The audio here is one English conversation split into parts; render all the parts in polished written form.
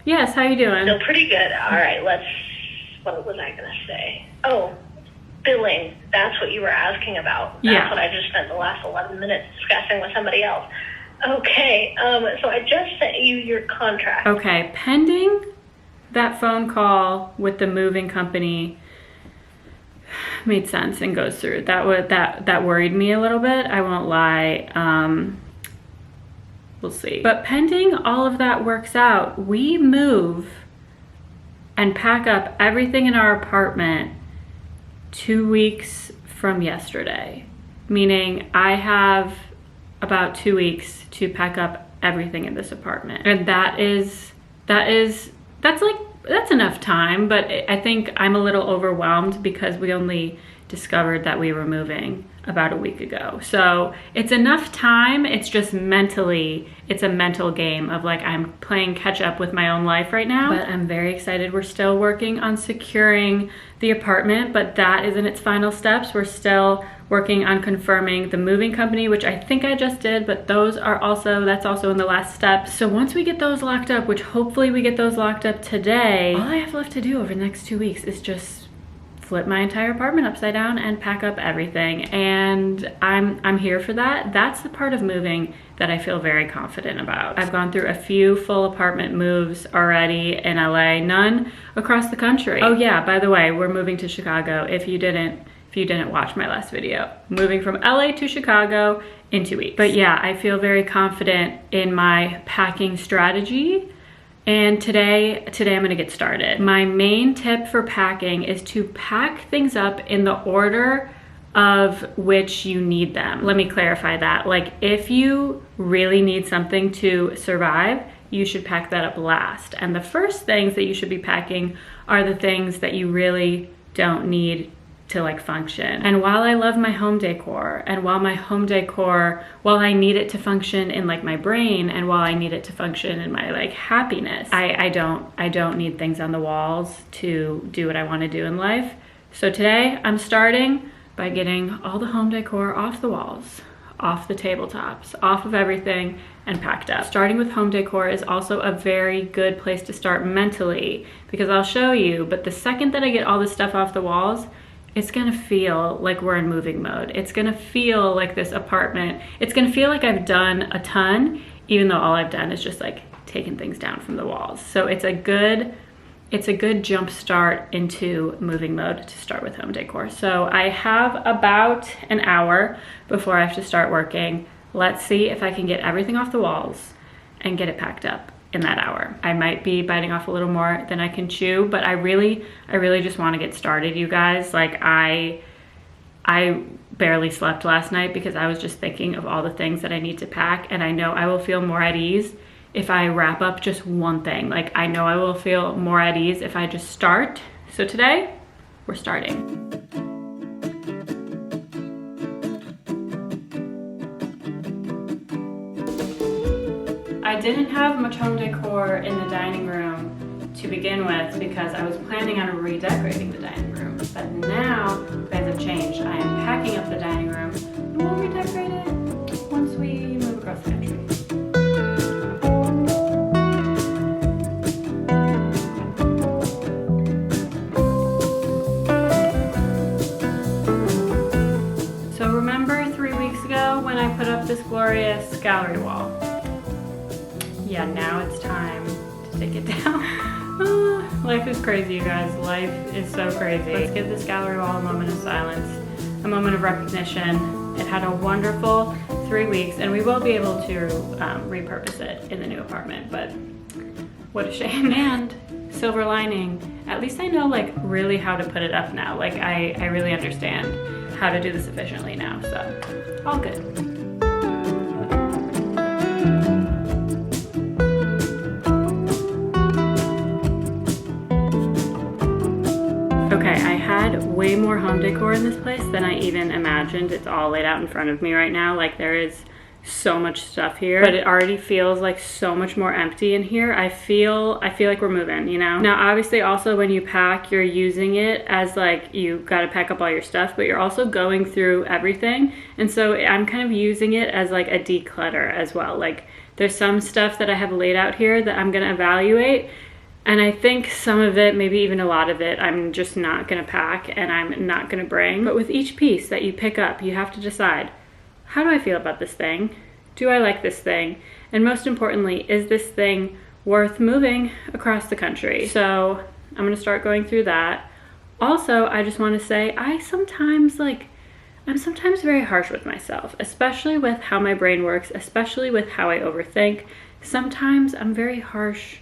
Yes, how you doing? Still pretty good. All right, what was I going to say? Oh, billing. That's what you were asking about. That's what I just spent the last 11 minutes discussing with somebody else. Okay, so I just sent you your contract. Okay, pending that phone call with the moving company made sense and goes through. That worried me a little bit, I won't lie. We'll see. But pending all of that works out, we move and pack up everything in our apartment 2 weeks from yesterday. Meaning I have about 2 weeks to pack up everything in this apartment. And that's enough time, but I think I'm a little overwhelmed because we only discovered that we were moving about a week ago. So it's enough time, it's just mentally, it's a mental game of like I'm playing catch up with my own life right now. But I'm very excited. We're still working on securing the apartment, but that is in its final steps. We're still working on confirming the moving company, which I think I just did, but that's also in the last step. So once we get those locked up, which hopefully we get those locked up today, all I have left to do over the next 2 weeks is just flip my entire apartment upside down and pack up everything. And I'm here for that. That's the part of moving that I feel very confident about. I've gone through a few full apartment moves already in LA, none across the country. Oh yeah, by the way, we're moving to Chicago. If you didn't watch my last video, moving from LA to Chicago in 2 weeks. But yeah, I feel very confident in my packing strategy. And today I'm gonna get started. My main tip for packing is to pack things up in the order of which you need them. Let me clarify that. Like if you really need something to survive, you should pack that up last. And the first things that you should be packing are the things that you really don't need to like function. And while I love my home decor, and while I need it to function in like my brain, and while I need it to function in my like happiness, I don't need things on the walls to do what I want to do in life. So today I'm starting by getting all the home decor off the walls, off the tabletops, off of everything, and packed up. Starting with home decor is also a very good place to start mentally, because I'll show you, but the second that I get all this stuff off the walls, it's gonna feel like we're in moving mode. It's gonna feel like this apartment, it's gonna feel like I've done a ton, even though all I've done is just like taken things down from the walls. So it's a good jump start into moving mode to start with home decor. So I have about an hour before I have to start working. Let's see if I can get everything off the walls and get it packed up in that hour. I might be biting off a little more than I can chew, but I really just want to get started, you guys. Like I barely slept last night because I was just thinking of all the things that I need to pack, and I know I will feel more at ease if I wrap up just one thing. Like I know I will feel more at ease if I just start. So today, we're starting. I didn't have much home decor in the dining room to begin with because I was planning on redecorating the dining room. But now plans have changed. I am packing up the dining room and we'll redecorate it once we move across the country. So remember 3 weeks ago when I put up this glorious gallery wall? Yeah, now it's time to take it down. Life is crazy, you guys. Life is so crazy. Let's give this gallery wall a moment of silence, a moment of recognition. It had a wonderful 3 weeks, and we will be able to repurpose it in the new apartment, but what a shame. And silver lining, at least I know like really how to put it up now. Like I really understand how to do this efficiently now, so all good. Okay, I had way more home decor in this place than I even imagined. It's all laid out in front of me right now. Like there is so much stuff here, but it already feels like so much more empty in here. I feel like we're moving, you know? Now, obviously also when you pack, you're using it as like, you gotta pack up all your stuff, but you're also going through everything. And so I'm kind of using it as like a declutter as well. Like there's some stuff that I have laid out here that I'm gonna evaluate And I think some of it, maybe even a lot of it, I'm just not gonna pack and I'm not gonna bring. But with each piece that you pick up, you have to decide, how do I feel about this thing? Do I like this thing? And most importantly, is this thing worth moving across the country? So I'm gonna start going through that. Also, I just wanna say, I'm sometimes very harsh with myself, especially with how my brain works, especially with how I overthink. Sometimes I'm very harsh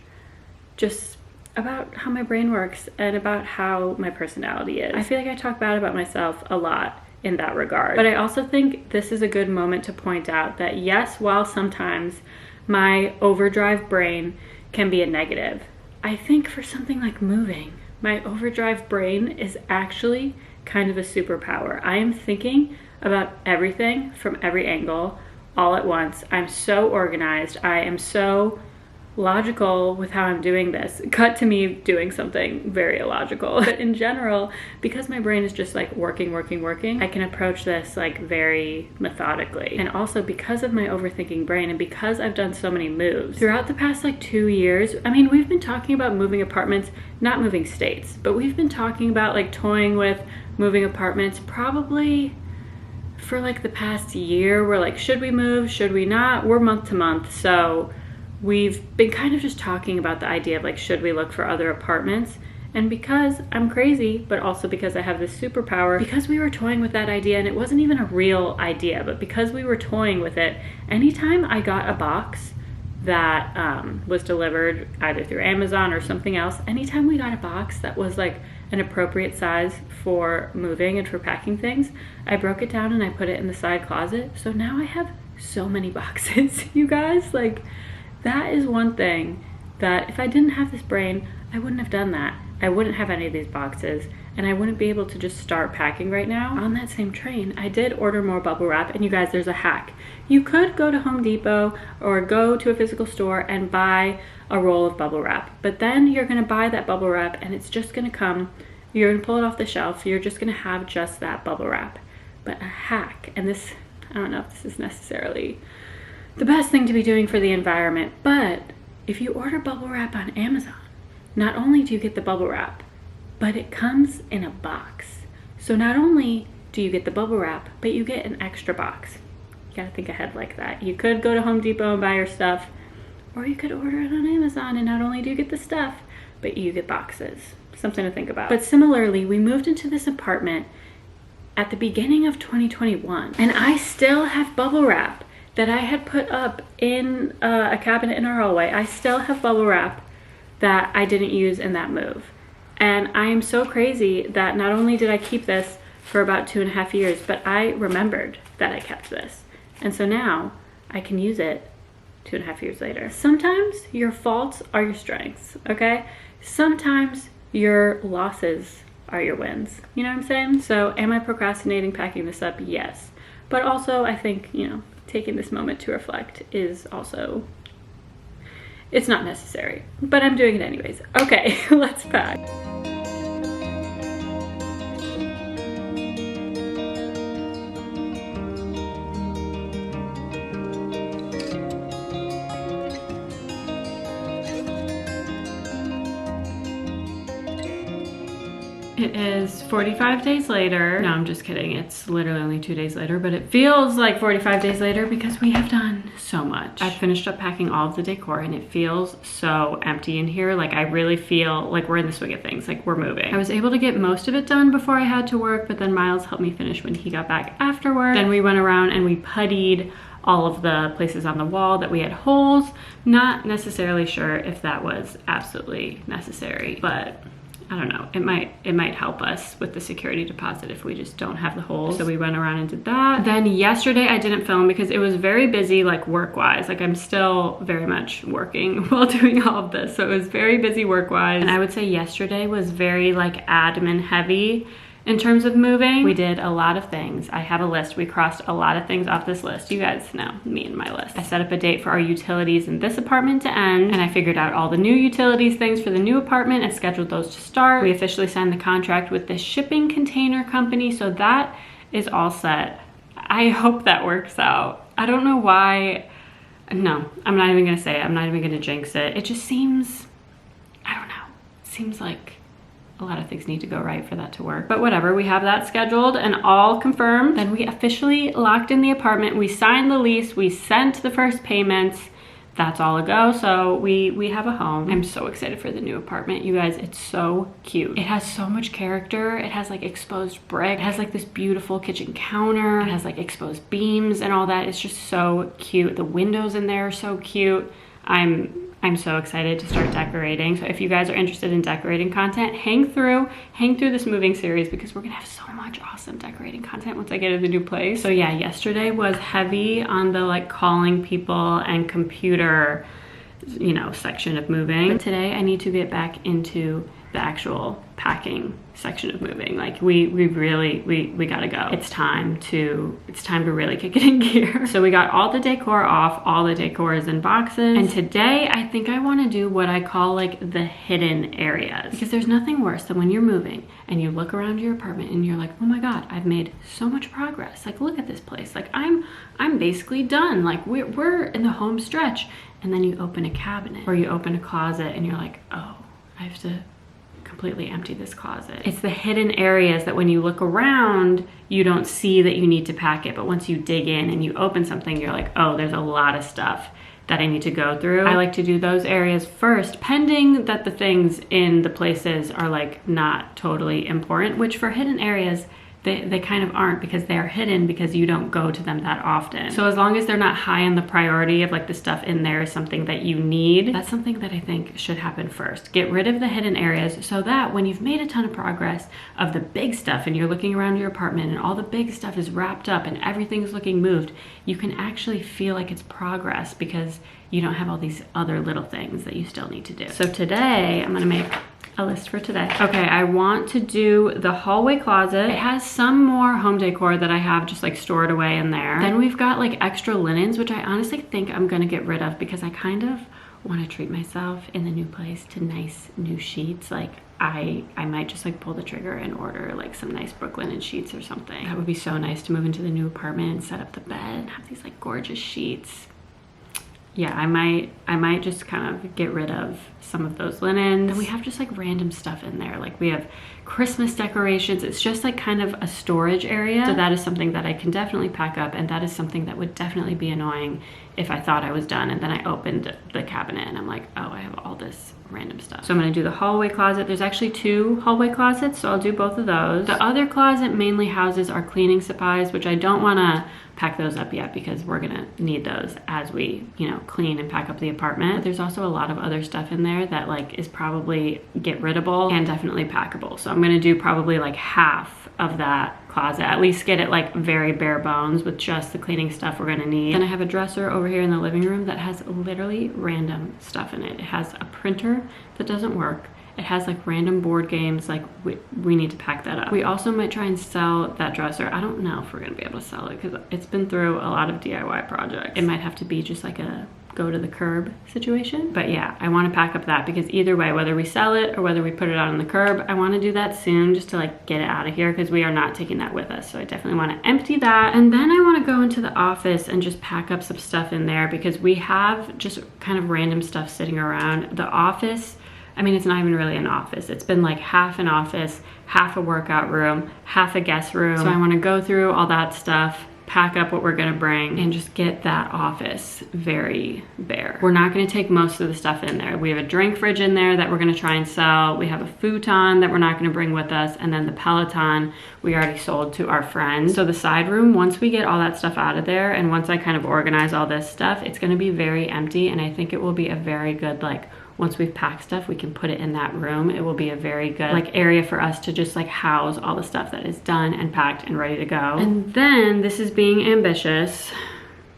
just about how my brain works and about how my personality is. I feel like I talk bad about myself a lot in that regard. But I also think this is a good moment to point out that yes, while sometimes my overdrive brain can be a negative, I think for something like moving, my overdrive brain is actually kind of a superpower. I am thinking about everything from every angle all at once. I'm so organized. I am so logical with how I'm doing this. Cut to me doing something very illogical. But in general, because my brain is just like working, I can approach this like very methodically. And also because of my overthinking brain and because I've done so many moves throughout the past like 2 years, I mean, we've been talking about moving apartments, not moving states, but we've been talking about like toying with moving apartments probably for like the past year. We're like, should we move? Should we not? We're month to month. So we've been kind of just talking about the idea of like, should we look for other apartments? And because I'm crazy, but also because I have this superpower, because we were toying with that idea and it wasn't even a real idea, but because we were toying with it, anytime I got a box that was delivered either through Amazon or something else, anytime we got a box that was like an appropriate size for moving and for packing things, I broke it down and I put it in the side closet. So now I have so many boxes, you guys. Like, that is one thing that if I didn't have this brain, I wouldn't have done that. I wouldn't have any of these boxes and I wouldn't be able to just start packing right now. On that same train, I did order more bubble wrap, and you guys, there's a hack. You could go to Home Depot or go to a physical store and buy a roll of bubble wrap, but then you're gonna buy that bubble wrap and it's just gonna come, you're gonna pull it off the shelf, you're just gonna have just that bubble wrap. But a hack, and this, I don't know if this is necessarily the best thing to be doing for the environment, but if you order bubble wrap on Amazon, not only do you get the bubble wrap, but it comes in a box. So not only do you get the bubble wrap, but you get an extra box. You gotta think ahead like that. You could go to Home Depot and buy your stuff, or you could order it on Amazon and not only do you get the stuff, but you get boxes. Something to think about. But similarly, we moved into this apartment at the beginning of 2021, and I still have bubble wrap that I had put up in a cabinet in our hallway. I still have bubble wrap that I didn't use in that move. And I am so crazy that not only did I keep this for about 2.5 years, but I remembered that I kept this. And so now I can use it 2.5 years later. Sometimes your faults are your strengths, okay? Sometimes your losses are your wins. You know what I'm saying? So am I procrastinating packing this up? Yes. But also I think, you know, taking this moment to reflect is also, it's not necessary, but I'm doing it anyways. Okay, let's pack. It is 45 days later. No, I'm just kidding. It's literally only 2 days later, but it feels like 45 days later because we have done so much. I finished up packing all of the decor and it feels so empty in here. Like I really feel like we're in the swing of things, like we're moving. I was able to get most of it done before I had to work, but then Miles helped me finish when he got back after work. Then we went around and we puttied all of the places on the wall that we had holes. Not necessarily sure if that was absolutely necessary, but I don't know, it might help us with the security deposit if we just don't have the holes. So we went around and did that. Then yesterday I didn't film because it was very busy, like work-wise. Like I'm still very much working while doing all of this. So it was very busy work-wise. And I would say yesterday was very like admin heavy. In terms of moving, we did a lot of things. I have a list. We crossed a lot of things off this list. You guys know me and my list. I set up a date for our utilities in this apartment to end, and I figured out all the new utilities things for the new apartment and scheduled those to start. We officially signed the contract with the shipping container company, so that is all set. I hope that works out. I don't know why. No, I'm not even gonna say it. I'm not even gonna jinx it. It just seems, I don't know. seems like a lot of things need to go right for that to work. But whatever, we have that scheduled and all confirmed. Then we officially locked in the apartment. We signed the lease. We sent the first payments. That's all a go. So we have a home. I'm so excited for the new apartment. You guys, it's so cute. It has so much character. It has like exposed brick. It has like this beautiful kitchen counter. It has like exposed beams and all that. It's just so cute. The windows in there are so cute. I'm so excited to start decorating. So if you guys are interested in decorating content, hang through this moving series because we're gonna have so much awesome decorating content once I get to the new place. So yeah, yesterday was heavy on the like calling people and computer, you know, section of moving. But today I need to get back into the actual packing section of moving. Like we gotta go. It's time to really kick it in gear. So we got all the decor off. All the decor is in boxes. And today I think I want to do what I call like the hidden areas, because there's nothing worse than when you're moving and you look around your apartment and you're like, oh my God, I've made so much progress. Like, look at this place. Like I'm basically done. Like we're in the home stretch. And then you open a cabinet or you open a closet and you're like, oh, I have to completely empty this closet. It's the hidden areas that when you look around, you don't see that you need to pack it. But once you dig in and you open something, you're like, oh, there's a lot of stuff that I need to go through. I like to do those areas first, pending that the things in the places are like not totally important, which for hidden areas, they kind of aren't, because they're hidden because you don't go to them that often. So as long as they're not high on the priority of like the stuff in there is something that you need, that's something that I think should happen first. Get rid of the hidden areas so that when you've made a ton of progress of the big stuff and you're looking around your apartment and all the big stuff is wrapped up and everything's looking moved, you can actually feel like it's progress because you don't have all these other little things that you still need to do. So today I'm gonna make a list for today. Okay, I want to do the hallway closet. It has some more home decor that I have just like stored away in there. Then we've got like extra linens, which I honestly think I'm gonna get rid of because I kind of want to treat myself in the new place to nice new sheets. Like I might just like pull the trigger and order like some nice Brooklinen sheets or something. That would be so nice to move into the new apartment and set up the bed and have these like gorgeous sheets. Yeah, I might just kind of get rid of some of those linens. And we have just like random stuff in there. Like we have Christmas decorations. It's just like kind of a storage area. So that is something that I can definitely pack up, and that is something that would definitely be annoying if I thought I was done and then I opened the cabinet and I'm like, oh, I have all this random stuff. So I'm gonna do the hallway closet. There's actually 2 hallway closets, so I'll do both of those. The other closet mainly houses our cleaning supplies, which I don't wanna pack those up yet because we're gonna need those as we, you know, clean and pack up the apartment. But there's also a lot of other stuff in there that like is probably get riddable and definitely packable. So I'm gonna do probably like half of that closet, at least get it like very bare bones with just the cleaning stuff we're gonna need. Then I have a dresser over here in the living room that has literally random stuff in it. It has a printer that doesn't work. It has like random board games. Like we need to pack that up. We also might try and sell that dresser. I don't know if we're gonna be able to sell it because it's been through a lot of DIY projects. It might have to be just like a go to the curb situation. But yeah, I want to pack up that because either way, whether we sell it or whether we put it out on the curb, I want to do that soon just to like get it out of here because we are not taking that with us. So I definitely want to empty that. And then I want to go into the office and just pack up some stuff in there because we have just kind of random stuff sitting around. The office, I mean, it's not even really an office. It's been like half an office, half a workout room, half a guest room. So I want to go through all that stuff, pack up what we're gonna bring, and just get that office very bare. We're not gonna take most of the stuff in there. We have a drink fridge in there that we're gonna try and sell. We have a futon that we're not gonna bring with us, and then the Peloton we already sold to our friends. So the side room, once we get all that stuff out of there, and once I kind of organize all this stuff, it's gonna be very empty, and I think it will be a very good, like, once we've packed stuff, we can put it in that room. It will be a very good like area for us to just like house all the stuff that is done and packed and ready to go. And then this is being ambitious.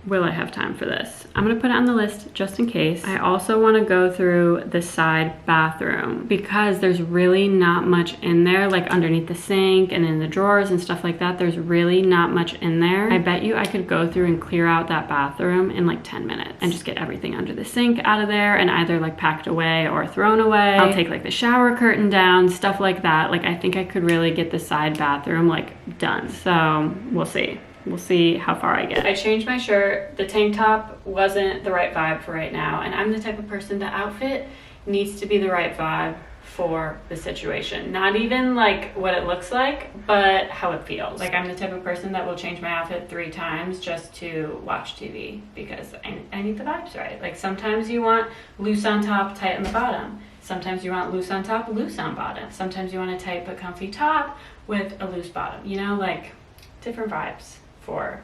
Will I have time for this? I'm gonna put it on the list just in case. I also wanna go through the side bathroom because there's really not much in there, like underneath the sink and in the drawers and stuff like that. There's really not much in there. I bet you I could go through and clear out that bathroom in like 10 minutes and just get everything under the sink out of there and either like packed away or thrown away. I'll take like the shower curtain down, stuff like that. Like I think I could really get the side bathroom like done. So we'll see. We'll see how far I get. I changed my shirt. The tank top wasn't the right vibe for right now. And I'm the type of person, the outfit needs to be the right vibe for the situation. Not even like what it looks like, but how it feels. Like I'm the type of person that will change my outfit 3 times just to watch TV because I need the vibes right. Like sometimes you want loose on top, tight on the bottom. Sometimes you want loose on top, loose on bottom. Sometimes you want a tight but comfy top with a loose bottom. You know, like different vibes for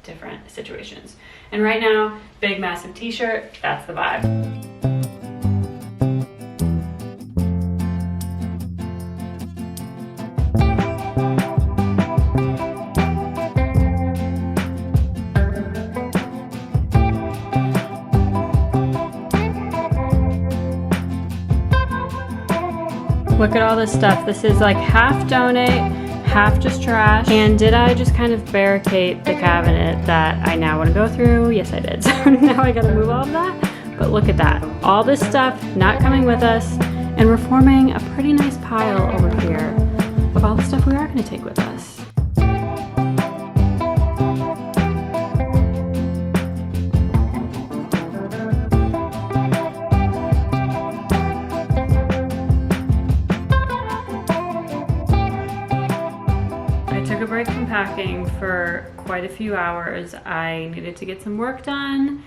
different situations. And right now, big massive t-shirt, that's the vibe. Look at all this stuff. This is like half donate, half just trash. And did I just kind of barricade the cabinet that I now want to go through? Yes, I did. So now I gotta move all of that. But look at that. All this stuff not coming with us. And we're forming a pretty nice pile over here of all the stuff we are gonna take with us. From packing for quite a few hours. I needed to get some work done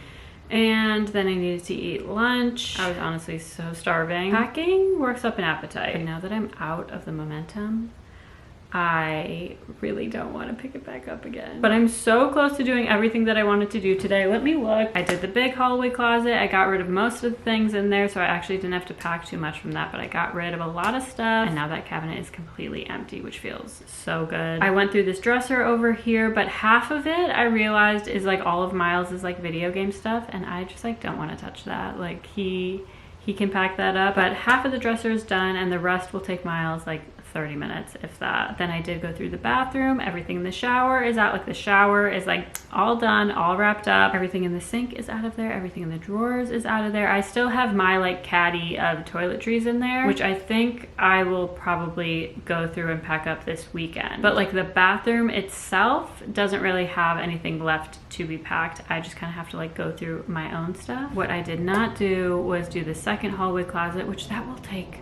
and then I needed to eat lunch. I was honestly so starving. Packing works up an appetite. But now that I'm out of the momentum, I really don't want to pick it back up again. But I'm so close to doing everything that I wanted to do today. Let me look. I did the big hallway closet. I got rid of most of the things in there, so I actually didn't have to pack too much from that, but I got rid of a lot of stuff. And now that cabinet is completely empty, which feels so good. I went through this dresser over here, but half of it I realized is like all of Miles's like video game stuff, and I just like don't want to touch that. Like he can pack that up, but half of the dresser is done and the rest will take Miles like 30 minutes, if that. Then I did go through the bathroom. Everything in the shower is out. Like the shower is like all done, all wrapped up. Everything in the sink is out of there. Everything in the drawers is out of there. I still have my like caddy of toiletries in there, which I think I will probably go through and pack up this weekend. But like the bathroom itself doesn't really have anything left to be packed. I just kind of have to like go through my own stuff. What I did not do was do the second hallway closet, which that will take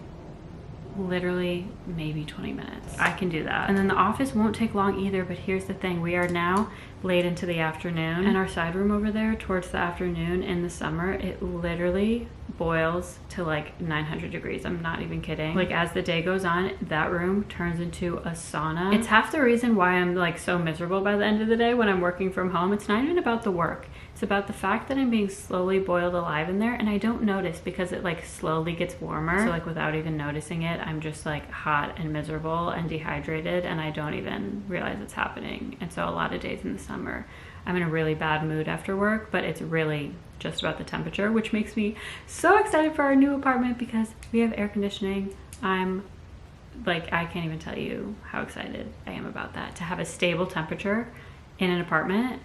literally maybe 20 minutes. I can do that. And then the office won't take long either, but here's the thing. We are now late into the afternoon and our side room over there towards the afternoon in the summer, it literally boils to like 900 degrees. I'm not even kidding. Like as the day goes on, that room turns into a sauna. It's half the reason why I'm like so miserable by the end of the day when I'm working from home. It's not even about the work. It's about the fact that I'm being slowly boiled alive in there and I don't notice because it like slowly gets warmer. So like without even noticing it, I'm just like hot and miserable and dehydrated and I don't even realize it's happening. And so a lot of days in the summer, I'm in a really bad mood after work, but it's really just about the temperature, which makes me so excited for our new apartment because we have air conditioning. I'm like, I can't even tell you how excited I am about that. To have a stable temperature in an apartment,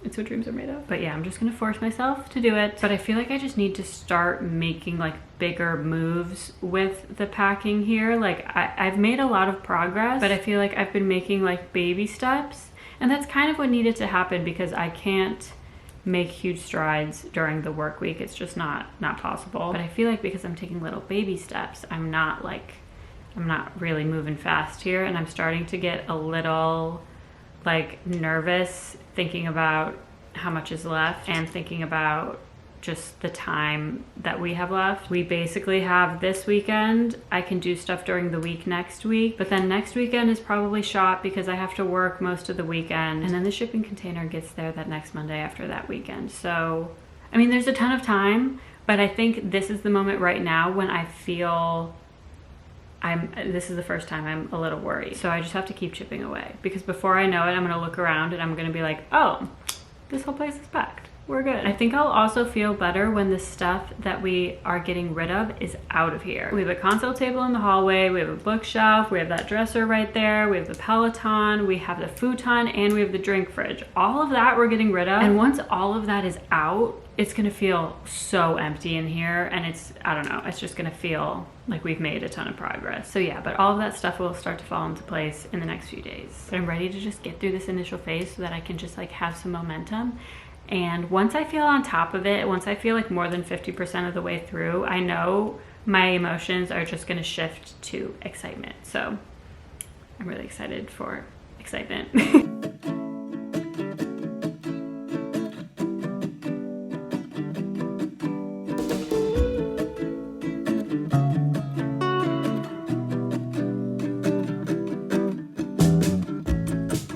it's what dreams are made of. But yeah, I'm just gonna force myself to do it. But I feel like I just need to start making like bigger moves with the packing here. Like I've made a lot of progress, but I feel like I've been making like baby steps. And that's kind of what needed to happen because I can't make huge strides during the work week. It's just not possible. But I feel like because I'm taking little baby steps, I'm not really moving fast here. And I'm starting to get a little like nervous thinking about how much is left and thinking about just the time that we have left. We basically have this weekend. I can do stuff during the week next week, but then next weekend is probably shot because I have to work most of the weekend. And then the shipping container gets there that next Monday after that weekend. So, I mean, there's a ton of time, but I think this is the moment right now when I feel this is the first time I'm a little worried. So I just have to keep chipping away because before I know it, I'm gonna look around and I'm gonna be like, oh, this whole place is packed. We're good. I think I'll also feel better when the stuff that we are getting rid of is out of here. We have a console table in the hallway, we have a bookshelf, we have that dresser right there, we have the Peloton, we have the futon, and we have the drink fridge. All of that we're getting rid of. And once all of that is out, it's gonna feel so empty in here and I don't know, it's just gonna feel like we've made a ton of progress. So yeah, but all of that stuff will start to fall into place in the next few days. But I'm ready to just get through this initial phase so that I can just like have some momentum. And once I feel on top of it, once I feel like more than 50% of the way through, I know my emotions are just gonna shift to excitement. So I'm really excited for excitement.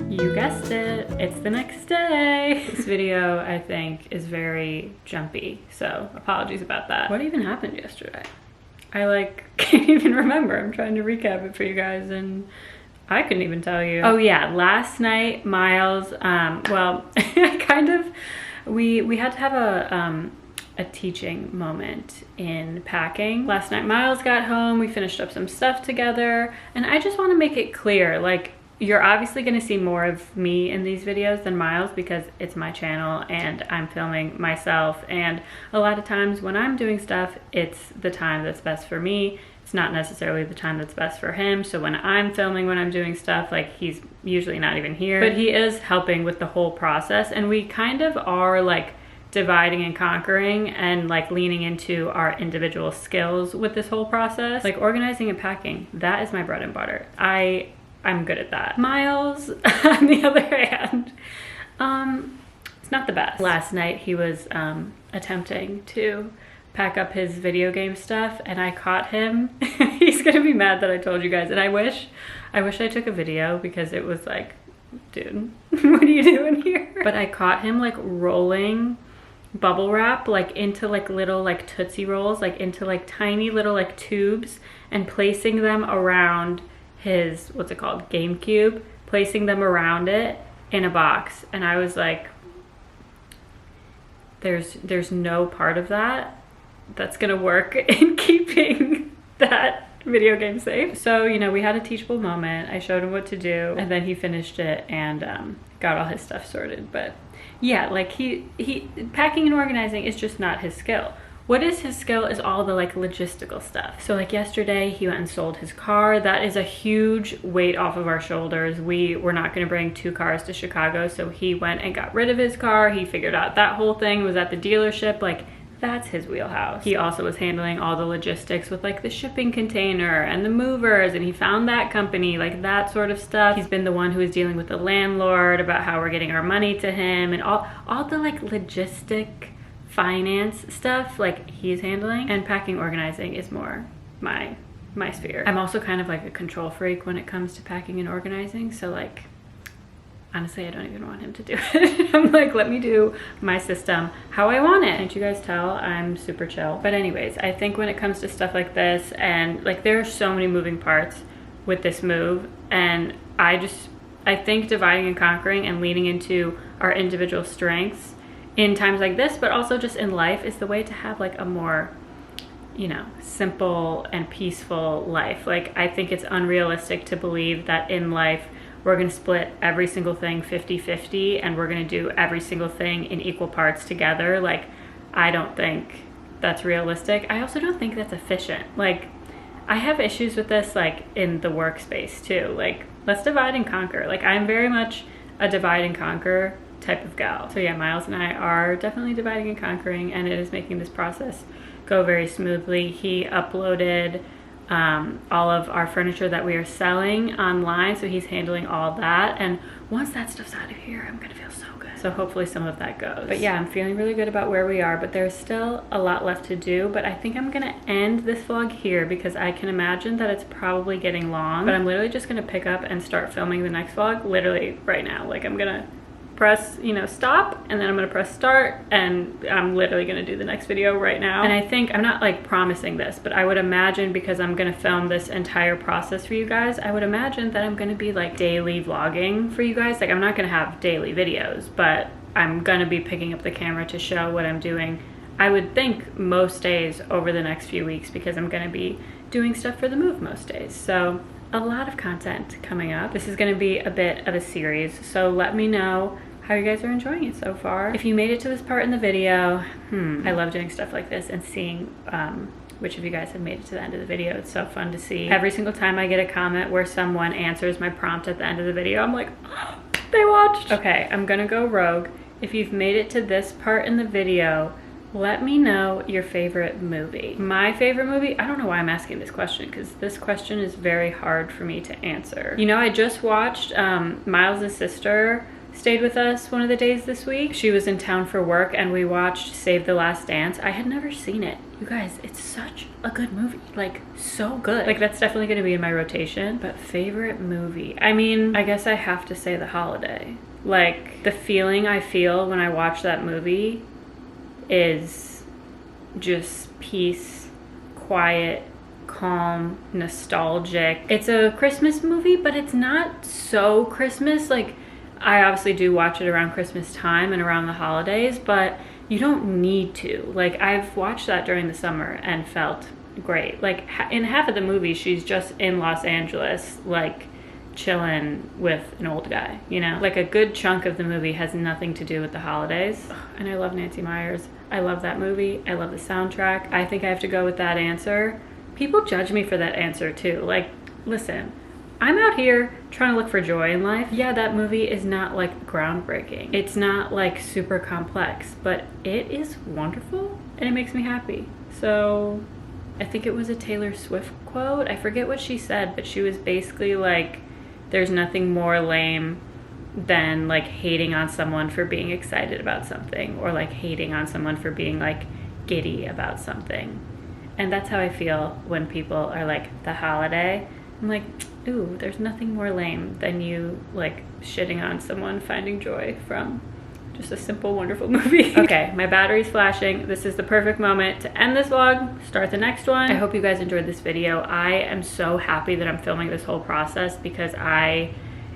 You guessed it, it's the next day. This video, I think, is very jumpy, so apologies about that. What even happened yesterday? I can't even remember. I'm trying to recap it for you guys and I couldn't even tell you. Oh yeah, last night, Miles, well, we had to have a teaching moment in packing. Last night, Miles got home, we finished up some stuff together, and I just want to make it clear, like, you're obviously going to see more of me in these videos than Miles because it's my channel and I'm filming myself, and a lot of times when I'm doing stuff, it's the time that's best for me. It's not necessarily the time that's best for him. So when I'm filming, when I'm doing stuff, like, he's usually not even here, but he is helping with the whole process, and we kind of are like dividing and conquering and like leaning into our individual skills with this whole process. Like organizing and packing, that is my bread and butter. I'm good at that. Miles, on the other hand, it's not the best. Last night he was attempting to pack up his video game stuff and I caught him. He's gonna be mad that I told you guys, and I wish I took a video because it was like, dude, what are you doing here? But I caught him like rolling bubble wrap like into like little like Tootsie Rolls, like into like tiny little like tubes, and placing them around his, what's it called, GameCube, placing them around it in a box. And I was like, there's no part of that that's gonna work in keeping that video game safe. So, you know, we had a teachable moment. I showed him what to do, and then he finished it and got all his stuff sorted. But yeah, like he packing and organizing is just not his skill. What is his skill is all the like logistical stuff. So like yesterday he went and sold his car. That is a huge weight off of our shoulders. We were not gonna bring 2 cars to Chicago, so he went and got rid of his car. He figured out that whole thing, was at the dealership. Like, that's his wheelhouse. He also was handling all the logistics with like the shipping container and the movers, and he found that company, like that sort of stuff. He's been the one who is dealing with the landlord about how we're getting our money to him, and all the like logistic finance stuff, like, he's handling. And packing, organizing is more my sphere. I'm also kind of like a control freak when it comes to packing and organizing, so like, honestly, I don't even want him to do it. I'm like, let me do my system how I want it. Can't you guys tell I'm super chill? But anyways, I think when it comes to stuff like this, and like, there are so many moving parts with this move, and I think dividing and conquering and leaning into our individual strengths in times like this, but also just in life, is the way to have like a more, you know, simple and peaceful life. Like, I think it's unrealistic to believe that in life we're gonna split every single thing 50-50 and we're gonna do every single thing in equal parts together. Like, I don't think that's realistic. I also don't think that's efficient. Like, I have issues with this, like, in the workspace too. Like, let's divide and conquer. Like, I'm very much a divide and conquer type of gal. So yeah, Miles and I are definitely dividing and conquering, and it is making this process go very smoothly. He uploaded all of our furniture that we are selling online, so he's handling all that, and once that stuff's out of here, I'm gonna feel so good. So hopefully some of that goes. But yeah, I'm feeling really good about where we are, but there's still a lot left to do. But I think I'm gonna end this vlog here because I can imagine that it's probably getting long, but I'm literally just gonna pick up and start filming the next vlog literally right now. Like, I'm gonna press, you know, stop, and then I'm gonna press start, and I'm literally gonna do the next video right now. And I think, I'm not like promising this, but I would imagine, because I'm gonna film this entire process for you guys, I would imagine that I'm gonna be like daily vlogging for you guys. Like, I'm not gonna have daily videos, but I'm gonna be picking up the camera to show what I'm doing, I would think, most days over the next few weeks, because I'm gonna be doing stuff for the move most days. So a lot of content coming up. This is gonna be a bit of a series, so let me know how you guys are enjoying it so far. If you made it to this part in the video, I love doing stuff like this and seeing which of you guys have made it to the end of the video. It's so fun to see. Every single time I get a comment where someone answers my prompt at the end of the video, I'm like, oh, they watched. Okay, I'm gonna go rogue. If you've made it to this part in the video, Let me know your favorite movie. My favorite movie, I don't know why I'm asking this question because this question is very hard for me to answer. You know, I just watched Miles' sister stayed with us one of the days this week. She was in town for work and we watched Save the Last Dance. I had never seen it. You guys, it's such a good movie. Like, so good. Like, that's definitely gonna be in my rotation. But favorite movie? I mean, I guess I have to say The Holiday. Like, the feeling I feel when I watch that movie is just peace, quiet, calm, nostalgic. It's a Christmas movie, but it's not so Christmas. Like, I obviously do watch it around Christmas time and around the holidays, but you don't need to. Like, I've watched that during the summer and felt great. Like, in half of the movie, she's just in Los Angeles, like, chilling with an old guy, you know? Like, a good chunk of the movie has nothing to do with the holidays. And I love Nancy Meyers. I love that movie. I love the soundtrack. I think I have to go with that answer. People judge me for that answer, too. Like, listen, I'm out here trying to look for joy in life. Yeah, that movie is not like groundbreaking. It's not like super complex, but it is wonderful and it makes me happy. So I think it was a Taylor Swift quote. I forget what she said, but she was basically like, there's nothing more lame than like hating on someone for being excited about something, or like hating on someone for being like giddy about something. And that's how I feel when people are like, The Holiday. I'm like, ooh, there's nothing more lame than you like shitting on someone finding joy from just a simple, wonderful movie. Okay, my battery's flashing. This is the perfect moment to end this vlog, start the next one. I hope you guys enjoyed this video. I am so happy that I'm filming this whole process because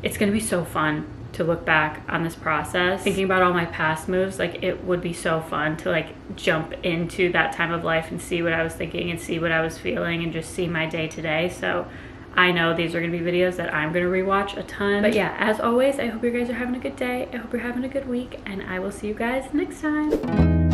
it's gonna be so fun to look back on this process. Thinking about all my past moves, like, it would be so fun to like jump into that time of life and see what I was thinking and see what I was feeling and just see my day to day. So I know these are gonna be videos that I'm gonna rewatch a ton. But yeah, as always, I hope you guys are having a good day. I hope you're having a good week, and I will see you guys next time.